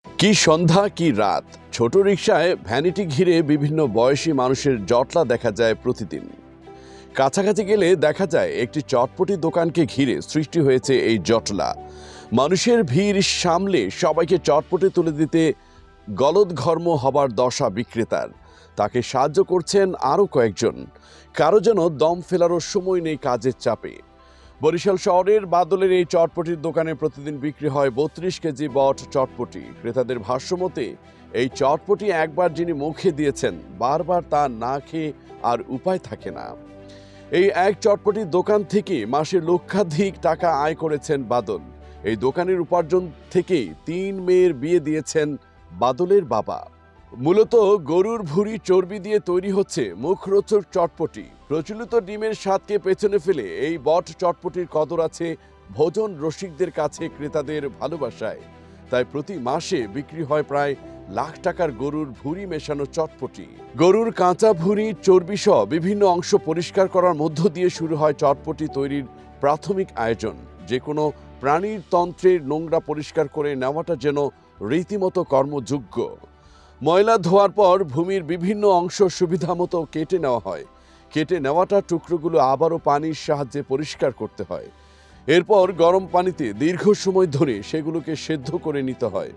কি সন্ধ্যা কি রাত, ছোট রিকশায় ভ্যানিটি ঘিরে বিভিন্ন বয়সী মানুষের জটলা দেখা যায় প্রতিদিন। কাছাকাছি গেলে দেখা যায় একটি চটপটি দোকানকে ঘিরে সৃষ্টি হয়েছে এই জটলা। মানুষের ভিড় সামলে সবাইকে চটপটি তুলে দিতে গলদঘর্ম হবার দশা বিক্রেতার। তাকে সাহায্য করছেন আরও কয়েকজন। কারো যেন দম ফেলারও সময় নেই কাজের চাপে। বরিশাল শহরের বাদলের এই চটপটির দোকানে প্রতিদিন বিক্রি হয় 32 কেজি বট চটপটি। ক্রেতাদের ভাষ্যমতে এই চটপটি একবার যিনি মুখে দিয়েছেন বারবার তা না খেয়ে আর উপায় থাকে না। এই এক চটপটির দোকান থেকে মাসে লক্ষাধিক টাকা আয় করেছেন বাদল। এই দোকানের উপার্জন থেকেই 3 মেয়ের বিয়ে দিয়েছেন বাদলের বাবা। মূলত গরুর ভুঁড়ি চর্বি দিয়ে তৈরি হচ্ছে মুখরোচক চটপটি। প্রচলিত ডিমের স্বাদকে পেছনে ফেলে এই বট চটপটির কদর আছে ভোজন রসিকদের কাছে ক্রেতাদের ভালোবাসায়। তাই প্রতি মাসে বিক্রি হয় প্রায় লাখ টাকার গরুর ভুঁড়ি মেশানো চটপটি। গরুর কাঁচা ভুঁড়ি চর্বি সহ বিভিন্ন অংশ পরিষ্কার করার মধ্য দিয়ে শুরু হয় চটপটি তৈরির প্রাথমিক আয়োজন। যে কোনো প্রাণীর তন্ত্রের নোংরা পরিষ্কার করে নেওয়াটা যেন রীতিমতো কর্মযোগ্য। ময়লা ধোয়ার পর ভূমির বিভিন্ন অংশ সুবিধা মতো কেটে নেওয়া হয়। কেটে নেওয়াটা টুকরোগুলো আবারও পানির সাহায্যে পরিষ্কার করতে হয়। এরপর গরম পানিতে দীর্ঘ সময় ধরে সেগুলোকে সেদ্ধ করে নিতে হয়।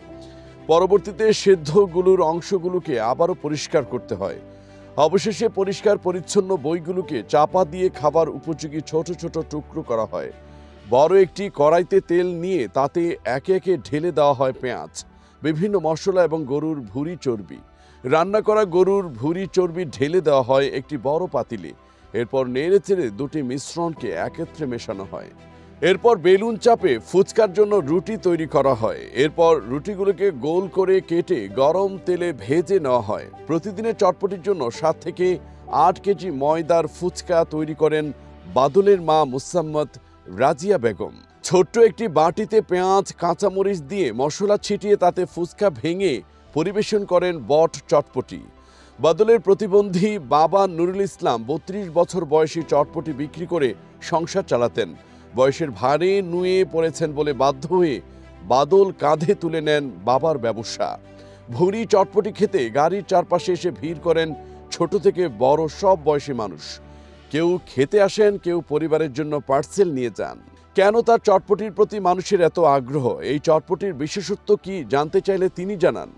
পরবর্তীতে সেদ্ধগুলোর অংশগুলোকে আবারও পরিষ্কার করতে হয়। অবশেষে পরিষ্কার পরিচ্ছন্ন বইগুলোকে চাপা দিয়ে খাবার উপযোগী ছোট ছোট টুকরো করা হয়। বড় একটি কড়াইতে তেল নিয়ে তাতে একে একে ঢেলে দেওয়া হয় পেঁয়াজ, বিভিন্ন মশলা এবং গরুর ভুঁড়ি চর্বি। রান্না করা গরুর ভুঁড়ি চর্বি ঢেলে দেওয়া হয় একটি বড় পাতিলে। এরপর নেড়ে চেড়ে দুটি মিশ্রণকে একত্রে মেশানো হয়। এরপর বেলুন চাপে ফুচকার জন্য রুটি তৈরি করা হয়। এরপর রুটিগুলোকে গোল করে কেটে গরম তেলে ভেজে নেওয়া হয়। প্রতিদিনের চটপটির জন্য 7 থেকে 8 কেজি ময়দার ফুচকা তৈরি করেন বাদলের মা মুসাম্মদ রাজিয়া বেগম। ছোট্ট একটি বাটিতে পেঁয়াজ কাঁচামরিচ দিয়ে মশলা ছিটিয়ে তাতে ফুচকা ভেঙে পরিবেশন করেন বট চটপটি। বাদলের প্রতিবন্ধী বাবা নুরুল ইসলাম 32 বছর বয়সী চটপটি বিক্রি করে সংসার চালাতেন। বয়সের ভারে নুয়ে পড়েছেন বলে বাধ্য হয়ে বাদল কাঁধে তুলে নেন বাবার ব্যবসা। ভুঁড়ি চটপটি খেতে গাড়ির চারপাশে এসে ভিড় করেন ছোট থেকে বড় সব বয়সী মানুষ। কেউ খেতে আসেন, কেউ পরিবারের জন্য পার্সেল নিয়ে যান। কেন তার চটপটির প্রতি মানুষের এত আগ্রহ, এই চটপটির বিশেষত্ব কি জানতে চাইলে তিনি জানান,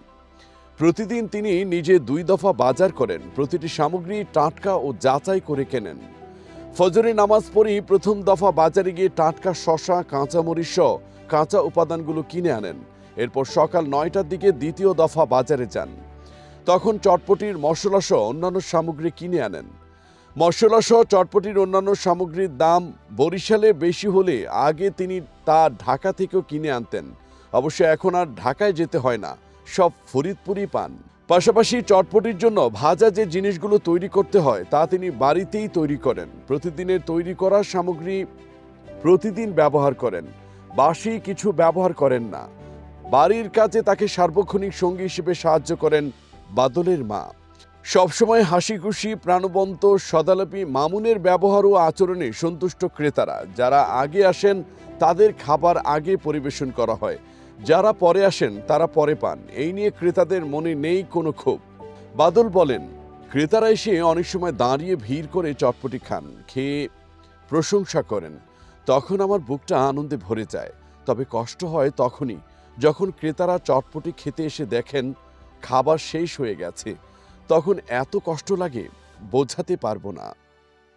প্রতিদিন তিনি নিজে 2 দফা বাজার করেন। প্রতিটি সামগ্রী টাটকা ও যাচাই করে কেনেন। ফজরের নামাজ পড়েই প্রথম দফা বাজারে গিয়ে টাটকা শসা, কাঁচামরিচ সহ কাঁচা উপাদানগুলো কিনে আনেন। এরপর সকাল 9টার দিকে দ্বিতীয় দফা বাজারে যান। তখন চটপটির মশলা সহ অন্যান্য সামগ্রী কিনে আনেন। মশলা সহ চটপটির অন্যান্য সামগ্রীর দাম বরিশালে বেশি হলে আগে তিনি তা ঢাকা থেকেও কিনে আনতেন। অবশ্য এখন আর ঢাকায় যেতে হয় না, সব ফরিদপুরই পান। পাশাপাশি চটপটির জন্য ভাজা যে জিনিসগুলো তৈরি করতে হয় তা তিনি বাড়িতেই তৈরি করেন। প্রতিদিনের তৈরি করা সামগ্রী প্রতিদিন ব্যবহার করেন, বাসি কিছু ব্যবহার করেন না। বাড়ির কাজে তাকে সার্বক্ষণিক সঙ্গী হিসেবে সাহায্য করেন বাদলের মা। সবসময় হাসি খুশি, প্রাণবন্ত, সদালাপী মামুনের ব্যবহার ও আচরণে সন্তুষ্ট ক্রেতারা। যারা আগে আসেন তাদের খাবার আগে পরিবেশন করা হয়, যারা পরে আসেন তারা পরে পান। এই নিয়ে ক্রেতাদের মনে নেই কোনো ক্ষোভ। বাদল বলেন, ক্রেতারা এসে অনেক সময় দাঁড়িয়ে ভিড় করে চটপটি খান, খেয়ে প্রশংসা করেন। তখন আমার বুকটা আনন্দে ভরে যায়। তবে কষ্ট হয় তখনই যখন ক্রেতারা চটপটি খেতে এসে দেখেন খাবার শেষ হয়ে গেছে। তখন এত কষ্ট লাগে বোঝাতে পারবো না।